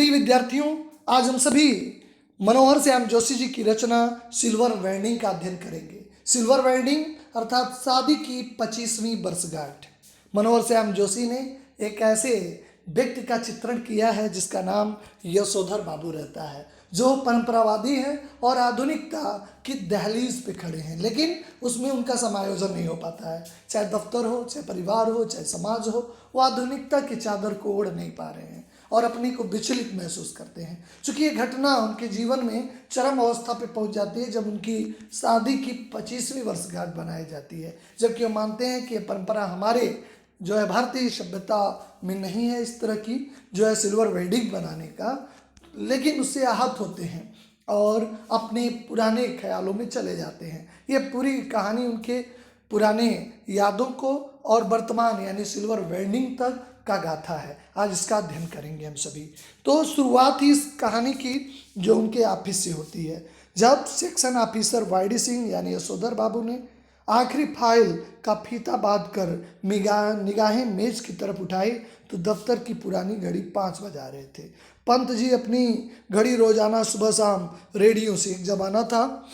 प्रिय विद्यार्थियों, आज हम सभी मनोहर श्याम जोशी जी की रचना सिल्वर वेडिंग का अध्ययन करेंगे। सिल्वर वेडिंग अर्थात शादी की 25वीं वर्षगांठ। मनोहर श्याम जोशी ने एक ऐसे व्यक्ति का चित्रण किया है जिसका नाम यशोधर बाबू रहता है, जो परंपरावादी हैं और आधुनिकता की दहलीज पे खड़े हैं, लेकिन उसमें उनका समायोजन नहीं हो पाता है। चाहे दफ्तर हो, चाहे परिवार हो, चाहे समाज हो, वो आधुनिकता की चादर को ओढ़ नहीं पा रहे हैं और अपने को विचलित महसूस करते हैं। चूँकि ये घटना उनके जीवन में चरम अवस्था पे पहुंच जाती है जब उनकी शादी की 25वीं वर्षगांठ बनाई जाती है, जबकि वो मानते हैं कि ये परंपरा हमारे जो है भारतीय सभ्यता में नहीं है इस तरह की जो है सिल्वर वेडिंग बनाने का, लेकिन उससे आहत होते हैं और अपने पुराने ख्यालों में चले जाते हैं। ये पूरी कहानी उनके पुराने यादों को और वर्तमान यानी सिल्वर वेडिंग तक का गाथा है। आज इसका अध्ययन करेंगे हम सभी। तो शुरुआत ही इस कहानी की जो उनके ऑफिस से होती है। जब सेक्शन ऑफिसर वाईडी सिंह यानी यशोधर बाबू ने आखिरी फाइल का फीता बांधकर निगाहें मेज की तरफ उठाई तो दफ्तर की पुरानी घड़ी 5 बजा रहे थे। पंत जी अपनी घड़ी रोजाना सुबह शाम रेडियो से, एक जमाना था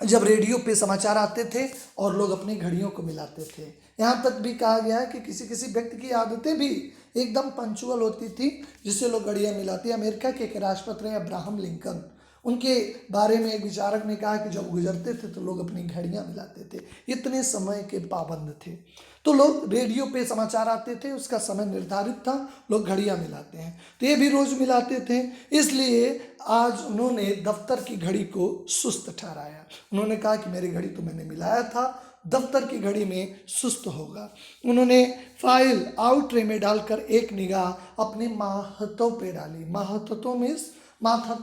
जब रेडियो पे समाचार आते थे और लोग अपनी घड़ियों को मिलाते थे। यहाँ तक भी कहा गया है कि किसी किसी व्यक्ति की आदतें भी एकदम पंचुअल होती थी जिससे लोग घड़ियाँ मिलाते। अमेरिका के एक राष्ट्रपति रहे अब्राहम लिंकन, उनके बारे में एक विचारक ने कहा कि जब गुजरते थे तो लोग अपनी घड़ियाँ मिलाते थे, इतने समय के पाबंद थे। तो लोग रेडियो पे समाचार आते थे, उसका समय निर्धारित था, लोग घड़ियाँ मिलाते हैं, तो ये भी रोज़ मिलाते थे। इसलिए आज उन्होंने दफ्तर की घड़ी को सुस्त ठहराया। उन्होंने कहा कि मेरी घड़ी तो मैंने मिलाया था, दफ्तर की घड़ी में सुस्त होगा। उन्होंने फाइल आउट ट्रे में डालकर एक निगाह अपने माहतों पे डाली। माहतों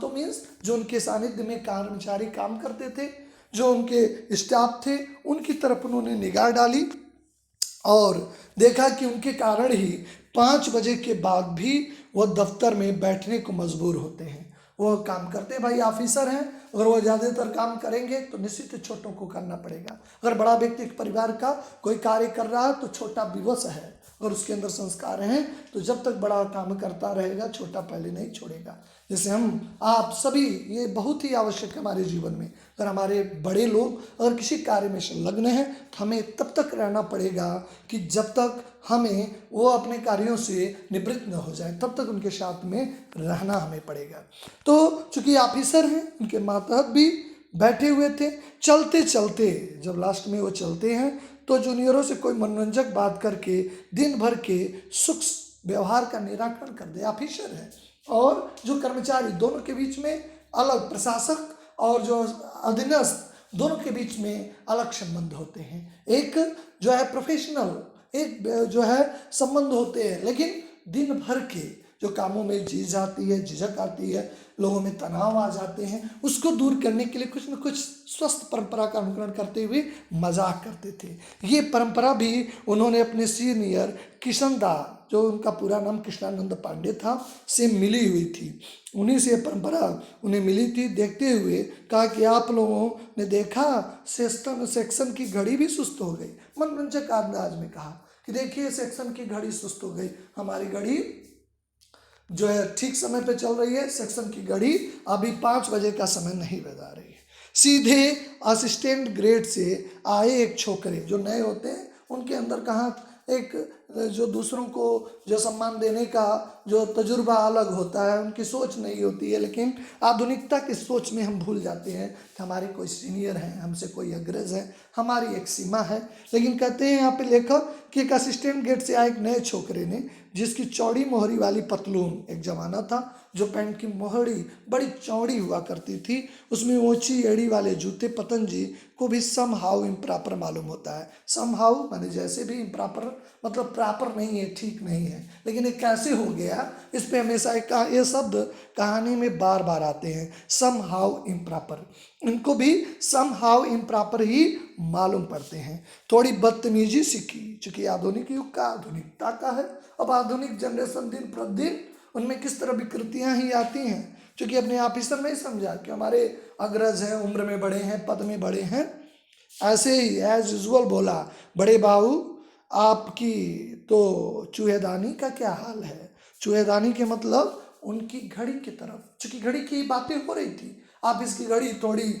मीन्स जो उनके सानिध्य में कर्मचारी काम करते थे, जो उनके स्टाफ थे, उनकी तरफ उन्होंने निगाह डाली और देखा कि उनके कारण ही 5 बजे के बाद भी वह दफ्तर में बैठने को मजबूर होते हैं। वो काम करते हैं, भाई ऑफिसर हैं, अगर वो ज़्यादातर काम करेंगे तो निश्चित छोटों को करना पड़ेगा। अगर बड़ा व्यक्ति परिवार का कोई कार्य कर रहा है तो छोटा विवश है, अगर उसके अंदर संस्कार हैं तो जब तक बड़ा काम करता रहेगा छोटा पहले नहीं छोड़ेगा। जैसे हम आप सभी, ये बहुत ही आवश्यक है हमारे जीवन में। अगर हमारे बड़े लोग अगर किसी कार्य में संलग्न हैं तो हमें तब तक रहना पड़ेगा कि जब तक हमें वो अपने कार्यों से निवृत्त न हो जाए, तब तक उनके साथ में रहना हमें पड़ेगा। तो चूंकि ऑफिसर हैं, उनके मातहत भी बैठे हुए थे। चलते चलते जब लास्ट में वो चलते हैं तो जूनियरों से कोई मनोरंजक बात करके दिन भर के सुख व्यवहार का निराकरण कर दे। ऑफिसर है और जो कर्मचारी, दोनों के बीच में अलग, प्रशासक और जो अधीनस्थ, दोनों के बीच में अलग संबंध होते हैं। एक जो है प्रोफेशनल, एक जो है संबंध होते हैं, लेकिन दिन भर के जो कामों में झिझक आती है, लोगों में तनाव आ जाते हैं, उसको दूर करने के लिए कुछ न कुछ स्वस्थ परंपरा का अनुकरण करते हुए मजाक करते थे। ये परंपरा भी उन्होंने अपने सीनियर किशन दा, जो उनका पूरा नाम कृष्णानंद पांडे था, से मिली हुई थी। उन्हीं से परंपरा उन्हें मिली थी। देखते हुए कहा कि आप लोगों ने देखा सेक्शन की घड़ी भी सुस्त हो गई। मनोरंजक अंदाज में कहा कि देखिए सेक्शन की घड़ी सुस्त हो गई, हमारी घड़ी जो है ठीक समय पे चल रही है, सेक्शन की घड़ी अभी 5 बजे का समय नहीं बजा रही है। सीधे असिस्टेंट ग्रेड से आए एक छोकरे, जो नए होते हैं उनके अंदर कहाँ एक जो दूसरों को जो सम्मान देने का जो तजुर्बा अलग होता है, उनकी सोच नहीं होती है, लेकिन आधुनिकता की सोच में हम भूल जाते हैं कि हमारे कोई सीनियर हैं, हमसे कोई अग्रज है, हमारी एक सीमा है। लेकिन कहते हैं यहाँ पे लेखक कि एक असिस्टेंट गेट से आए एक नए छोकरे ने, जिसकी चौड़ी मोहरी वाली पतलून, एक जमाना था जो पैंट की मोहरी बड़ी चौड़ी हुआ करती थी, उसमें ऊंची एड़ी वाले जूते पतंजी को भी सम हाउ इम्प्रॉपर मालूम होता है। सम हाउ माने जैसे भी, इम्प्रॉपर मतलब प्रॉपर नहीं है, ठीक नहीं है, लेकिन ये कैसे हो गया, इस पे हमेशा ये शब्द कहानी में बार बार आते हैं, सम हाउ इम्प्रॉपर। इनको भी सम हाउ इम्प्रॉपर ही मालूम पड़ते हैं। थोड़ी बदतमीजी सीखी, चूंकि आधुनिक युग का, आधुनिकता का है। अब आधुनिक जनरेशन दिन प्रतिदिन उनमें किस तरह विकृतियां ही आती हैं, क्योंकि अपने ऑफिसर नहीं समझा कि हमारे अग्रज हैं, उम्र में बड़े हैं, पद में बड़े हैं। ऐसे ही एज यूजुअल बोला, बड़े बाबू आपकी तो चूहेदानी का क्या हाल है। चूहेदानी के मतलब उनकी घड़ी की तरफ, चूंकि घड़ी की बातें हो रही थी, आप इसकी घड़ी थोड़ी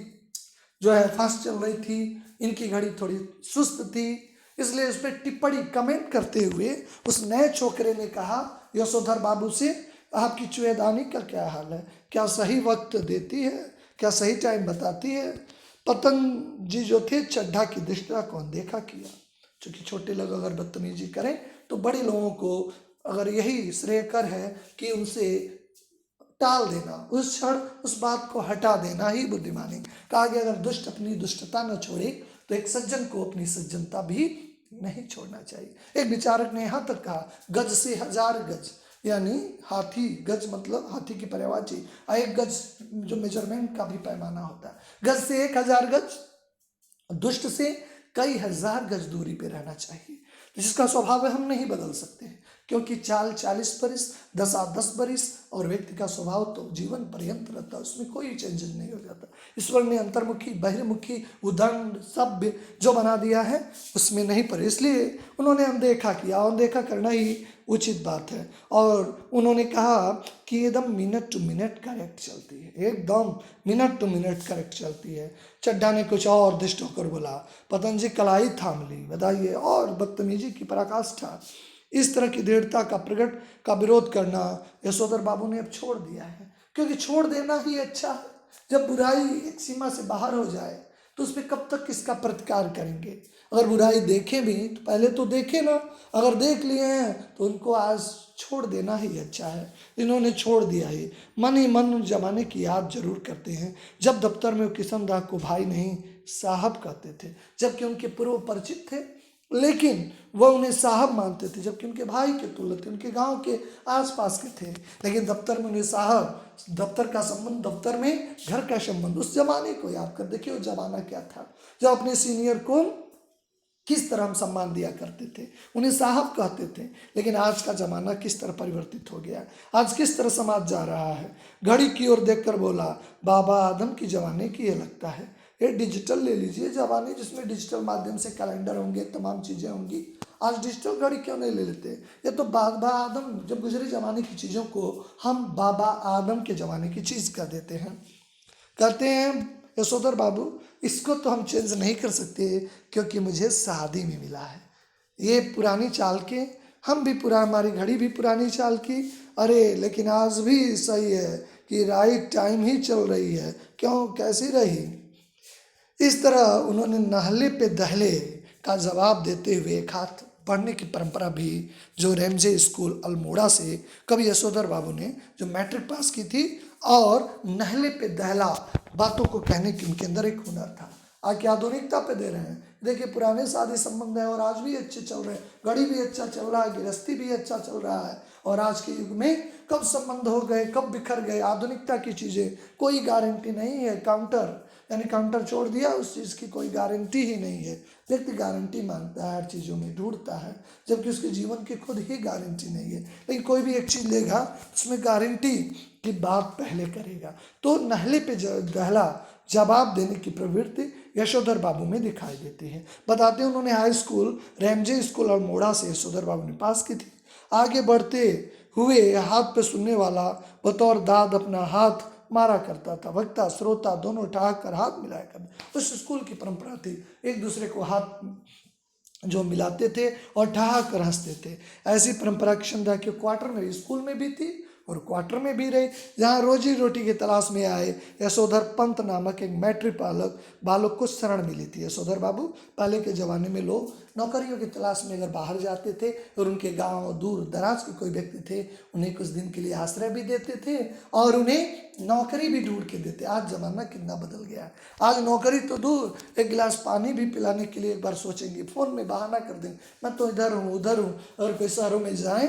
जो है फास्ट चल रही थी, इनकी घड़ी थोड़ी सुस्त थी, इसलिए उस पर टिप्पणी कमेंट करते हुए उस नए छोकरे ने कहा यशोधर बाबू से, आपकी चुएदानी का क्या हाल है, क्या सही वक्त देती है, क्या सही टाइम बताती है। पतंग जी जो थे चड्ढा की दृष्टि को अनदेखा किया, क्योंकि छोटे लोग अगर बदतमीजी करें तो बड़े लोगों को अगर यही श्रेयकर है कि उनसे टाल देना, उस क्षण उस बात को हटा देना ही बुद्धिमानी। कहा गया अगर दुष्ट अपनी दुष्टता न छोड़े तो एक सज्जन को अपनी सज्जनता भी नहीं छोड़ना चाहिए। एक विचारक ने यहाँ तक कहा गज से 1000 गज, यानी हाथी, गज मतलब हाथी की पर्यायवाची, एक गज जो मेजरमेंट का भी पैमाना होता है, गज से 1000 गज, दुष्ट से कई हजार गज दूरी पे रहना चाहिए। तो जिसका स्वभाव है हम नहीं बदल सकते, क्योंकि चाल 40 बरिस, दशा 10 बरिस, और व्यक्ति का स्वभाव तो जीवन पर्यंत रहता है, उसमें कोई चेंजेस नहीं हो जाता। ईश्वर ने अंतर्मुखी, बहिर्मुखी, उदंड, सभ्य जो बना दिया है उसमें नहीं पड़े, इसलिए उन्होंने अनदेखा किया। अनदेखा करना ही उचित बात है। और उन्होंने कहा कि एकदम मिनट टू मिनट करेक्ट चलती है, एकदम मिनट टू मिनट करेक्ट चलती है। चड्ढा ने कुछ और दुष्ट होकर बोला, पतंजी कलाई थाम ली, बताइए, और बदतमीजी की पराकाष्ठा। इस तरह की दृढ़ता का प्रकट का विरोध करना यशोधर बाबू ने अब छोड़ दिया है, क्योंकि छोड़ देना ही अच्छा है। जब बुराई एक सीमा से बाहर हो जाए तो उस पर कब तक किसका प्रतिकार करेंगे। अगर बुराई देखें भी तो पहले तो देखें ना, अगर देख लिए हैं तो उनको आज छोड़ देना ही अच्छा है। इन्होंने छोड़ दिया है। मन ही मन उन जमाने की याद जरूर करते हैं जब दफ्तर में वो किशनदाह को भाई नहीं साहब कहते थे, जबकि उनके पूर्व परिचित थे, लेकिन वह उन्हें साहब मानते थे, जबकि उनके भाई के तुल्य थे, उनके गांव के आसपास के थे, लेकिन दफ्तर में उन्हें साहब, दफ्तर का संबंध दफ्तर में घर का संबंध। उस जमाने को याद कर देखिए, वो जमाना क्या था जब अपने सीनियर को किस तरह हम सम्मान दिया करते थे, उन्हें साहब कहते थे। लेकिन आज का जमाना किस तरह परिवर्तित हो गया, आज किस तरह समाज जा रहा है। घड़ी की ओर देखकर बोला, बाबा आदम की जमाने की ये लगता है, ये डिजिटल ले लीजिए, जमाने जिसमें डिजिटल माध्यम से कैलेंडर होंगे, तमाम चीज़ें होंगी। आज डिजिटल घड़ी क्यों नहीं ले लेते। ये तो बाबा आदम जब गुजरे जमाने की चीज़ों को हम बाबा आदम के जमाने की चीज़ कर देते हैं। कहते हैं यशोधर बाबू, इसको तो हम चेंज नहीं कर सकते क्योंकि मुझे शादी में मिला है। ये पुरानी चाल के, हम भी हमारी घड़ी भी पुरानी चाल की, अरे लेकिन आज भी सही है कि राइट टाइम ही चल रही है, क्यों कैसी रही। इस तरह उन्होंने नहले पे दहले का जवाब देते हुए एक हाथ पढ़ने की परंपरा भी जो रेमजे स्कूल अल्मोड़ा से कवि यशोधर बाबू ने जो मैट्रिक पास की थी, और नहले पे दहला बातों को कहने की उनके अंदर एक हुनर था। आज आधुनिकता पे दे रहे हैं, देखिए पुराने शादी संबंध है और आज भी अच्छे चल रहे हैं, घड़ी भी अच्छा चल रहा है, गृहस्थी भी अच्छा चल रहा है। और आज के युग में कब संबंध हो गए, कब बिखर गए, आधुनिकता की चीज़ें कोई गारंटी नहीं है। काउंटर यानी काउंटर छोड़ दिया, उस चीज़ की कोई गारंटी ही नहीं है। व्यक्ति गारंटी मांगता है, हर चीज़ों में ढूंढता है, जबकि उसके जीवन की खुद ही गारंटी नहीं है। लेकिन कोई भी एक चीज़ लेगा उसमें गारंटी की बात पहले करेगा। तो नहले पे दहला जवाब देने की प्रवृत्ति यशोधर बाबू में दिखाई देती है। बताते हैं उन्होंने high school Ramsay school Almora से यशोधर बाबू ने पास की थी। आगे बढ़ते हुए हाथ पे सुनने वाला बतौर दाद अपना हाथ मारा करता था, वक्ता श्रोता दोनों ठहाक कर हाथ मिलाया करते। उस स्कूल की परंपरा थी, एक दूसरे को हाथ जो मिलाते थे और ठहाक कर हंसते थे। ऐसी परंपरा किशनदाह के क्वार्टर में, स्कूल में भी थी और क्वार्टर में भी रही, जहाँ रोजी रोटी की तलाश में आए यशोधर पंत नामक एक मैट्रिक बालक को शरण मिली थी। यशोधर बाबू, पहले के ज़माने में लोग नौकरियों की तलाश में अगर बाहर जाते थे और उनके गांव दूर दराज के कोई व्यक्ति थे, उन्हें कुछ दिन के लिए आश्रय भी देते थे और उन्हें नौकरी भी ढूंढ के देते। आज ज़माना कितना बदल गया है, आज नौकरी तो दूर, एक गिलास पानी भी पिलाने के लिए एक बार सोचेंगे, फ़ोन में बहाना कर देंगे, मैं तो इधर हूँ उधर हूँ। अगर कोई शहरों में जाएँ,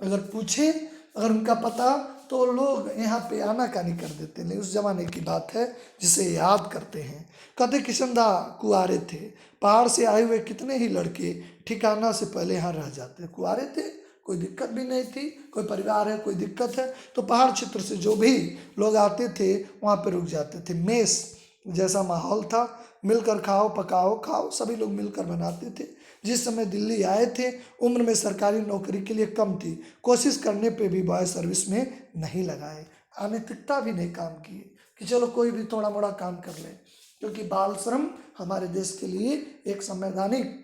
अगर पूछे, अगर उनका पता, तो लोग यहाँ पे आनाकानी कर देते नहीं। उस जमाने की बात है जिसे याद करते हैं। कहते किशनदाह कुआरे थे, पहाड़ से आए हुए कितने ही लड़के ठिकाना से पहले यहाँ रह जाते। कुआरे थे, कोई दिक्कत भी नहीं थी, कोई परिवार है, कोई दिक्कत है तो पहाड़ क्षेत्र से जो भी लोग आते थे वहाँ पे रुक जाते थे। मेस जैसा माहौल था, मिलकर खाओ पकाओ खाओ, सभी लोग मिलकर बनाते थे। जिस समय दिल्ली आए थे उम्र में सरकारी नौकरी के लिए कम थी, कोशिश करने पे भी बॉय सर्विस में नहीं लगाए, अनैतिकता भी नहीं काम किए कि चलो कोई भी थोड़ा मोड़ा काम कर ले, क्योंकि बाल श्रम हमारे देश के लिए एक संवैधानिक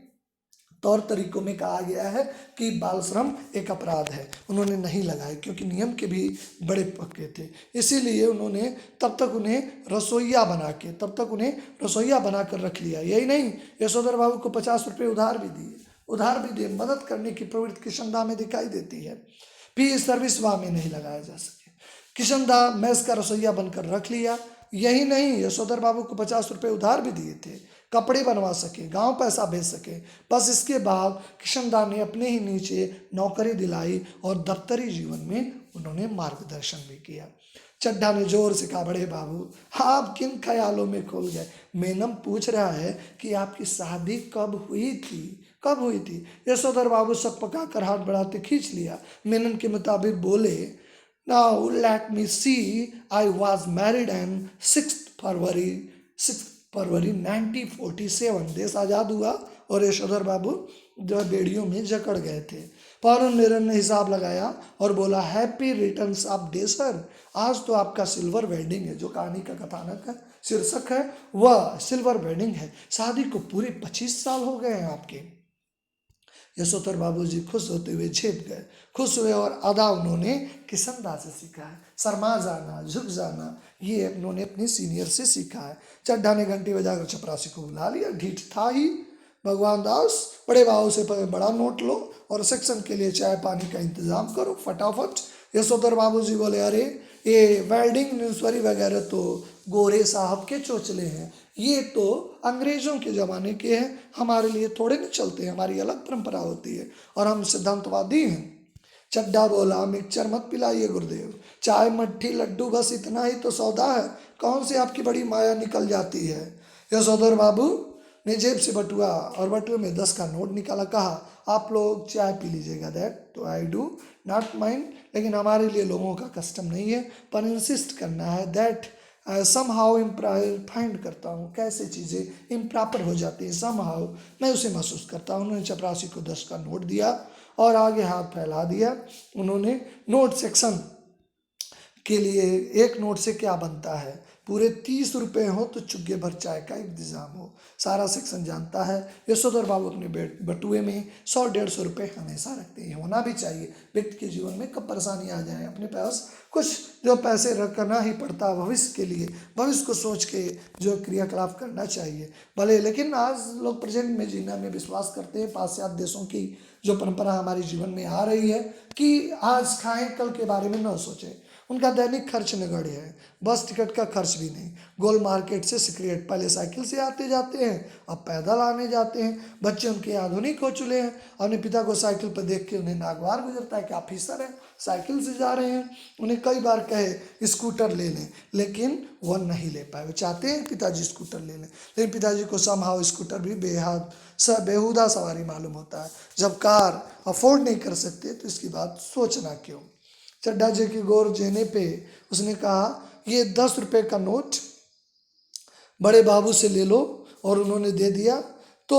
तौर तरीकों में कहा गया है कि बाल श्रम एक अपराध है। उन्होंने नहीं लगाए क्योंकि नियम के भी बड़े पक्के थे, इसीलिए उन्होंने तब तक उन्हें रसोइया बनाकर रख लिया। यही नहीं, यशोधर बाबू को 50 रुपये उधार भी दिए। मदद करने की प्रवृत्ति किशनदा में दिखाई देती है, भी सर्विस वाह में नहीं लगाया जा सके। किशनदा मैस का रसोइया बनकर रख लिया। यही नहीं, यशोधर बाबू को 50 रुपये उधार भी दिए थे, कपड़े बनवा सके, गांव पैसा भेज सके। बस इसके बाद किशनदा ने अपने ही नीचे नौकरी दिलाई और दफ्तरी जीवन में उन्होंने मार्गदर्शन भी किया। चड्ढा ने जोर से कहा, बड़े बाबू आप किन ख्यालों में खो गए? मेनम पूछ रहा है कि आपकी शादी कब हुई थी? यशोधर बाबू सक पका कर हाथ बढ़ाते खींच लिया। मेनन के मुताबिक बोले, now let me see, I was married and 6 फरवरी 1947 देश आज़ाद हुआ और यशोधर बाबू जो है बेड़ियों में जकड़ गए थे। फौरन मेरन ने हिसाब लगाया और बोला, happy returns of day sir, आज तो आपका सिल्वर वेडिंग है। जो कहानी का कथानक है, शीर्षक है, वह सिल्वर वेडिंग है। शादी को पूरे 25 साल हो गए हैं आपके। यशोधर बाबू जी खुश होते हुए झेप गए। खुश हुए और अदा उन्होंने किशनदा से सीखा है। शर्मा जाना, झुक जाना, ये उन्होंने अपने सीनियर से सीखा है। चड्ढा ने घंटी बजाकर चपरासी को बुला लिया। ढीठ था ही। भगवान दास, बड़े बाबू से बड़ा नोट लो और सेक्शन के लिए चाय पानी का इंतजाम करो फटाफट। यशोधर बाबू जी बोले, अरे ये वेल्डिंग न्यूज़पेपर वगैरह तो गोरे साहब के चोचले हैं, ये तो अंग्रेजों के ज़माने के हैं, हमारे लिए थोड़े नहीं चलते, हमारी अलग परंपरा होती है और हम सिद्धांतवादी हैं। चड्ढा बोला, मिक्सचर मत पिलाइए गुरुदेव, चाय मट्ठी लड्डू बस इतना ही तो सौदा है, कौन सी आपकी बड़ी माया निकल जाती है। यशोधर बाबू ने जेब से बटुआ और बटुए में 10 का नोट निकाला। कहा, आप लोग चाय पी लीजिएगा, दैट तो आई डू नॉट माइंड, लेकिन हमारे लिए लोगों का कस्टम नहीं है, पर इंसिस्ट करना है दैट समहाउ फाइंड करता हूँ, कैसे चीज़ें इम्प्रॉपर हो जाती हैं, समहाउ मैं उसे महसूस करता हूँ। उन्होंने चपरासी को 10 का नोट दिया और आगे हाथ फैला दिया। उन्होंने नोट सेक्शन के लिए, एक नोट से क्या बनता है, पूरे 30 रुपये हो तो चुग्गे भर चाय का इंतजाम हो, सारा सेक्शन जानता है। यशोधर बाबू अपने बटुए में 100-150 रुपये हमेशा रखते हैं, होना भी चाहिए। व्यक्ति के जीवन में कब परेशानी आ जाए, अपने पास कुछ जो पैसे रखना ही पड़ता है भविष्य के लिए, भविष्य को सोच के जो क्रियाकलाप करना चाहिए भले। लेकिन आज लोग प्रेजेंट में जीना में विश्वास करते हैं। पाश्चात्य देशों की जो परंपरा हमारे जीवन में आ रही है कि आज खाएं कल के बारे में न सोचें। उनका दैनिक खर्च नगण्य है, बस टिकट का खर्च भी नहीं। गोल मार्केट से सिगरेट पहले साइकिल से आते जाते हैं, अब पैदल आने जाते हैं। बच्चे उनके आधुनिक हो चुके हैं। अपने पिता को साइकिल पर देख के उन्हें नागवार गुजरता है कि ऑफिसर हैं, साइकिल से जा रहे हैं। उन्हें कई बार कहे स्कूटर ले लें, लेकिन वह नहीं ले पाए। वो चाहते हैं पिताजी स्कूटर ले लें, लेकिन पिताजी को समहाउ स्कूटर भी बेहुदा सवारी मालूम होता है। जब कार अफोर्ड नहीं कर सकते तो इसकी बात सोचना क्यों। चड्ढा जी की गौर जेने पे उसने कहा, ये 10 रुपये का नोट बड़े बाबू से ले लो, और उन्होंने दे दिया। तो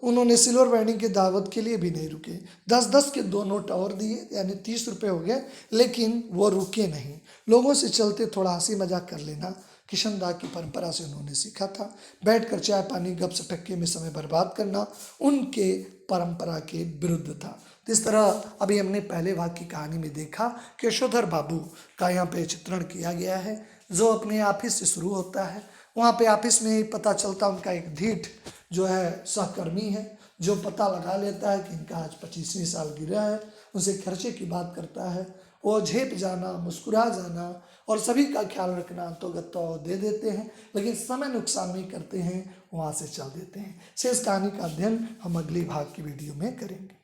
उन्होंने सिल्वर वेडिंग की दावत के लिए भी नहीं रुके। 10-10 के 2 नोट और दिए, यानी 30 रुपये हो गए, लेकिन वो रुके नहीं। लोगों से चलते थोड़ा हंसी मजाक कर लेना किशनदा की परंपरा से उन्होंने सीखा था। बैठकर चाय पानी गप सटक्के में समय बर्बाद करना उनके परंपरा के विरुद्ध था। इस तरह अभी हमने पहले भाग की कहानी में देखा कि यशोधर बाबू का यहाँ पे चित्रण किया गया है, जो अपने ऑफिस से शुरू होता है। वहाँ पे ऑफिस में ही पता चलता उनका एक ढीठ जो है सहकर्मी है, जो पता लगा लेता है कि इनका आज 25वीं साल गिरा है। उनसे खर्चे की बात करता है। वो झेप जाना, मुस्कुरा जाना और सभी का ख्याल रखना तो दे देते हैं, लेकिन समय नुकसान नहीं करते हैं, वहाँ से चल देते हैं। शेष कहानी का अध्ययन हम अगली भाग की वीडियो में करेंगे।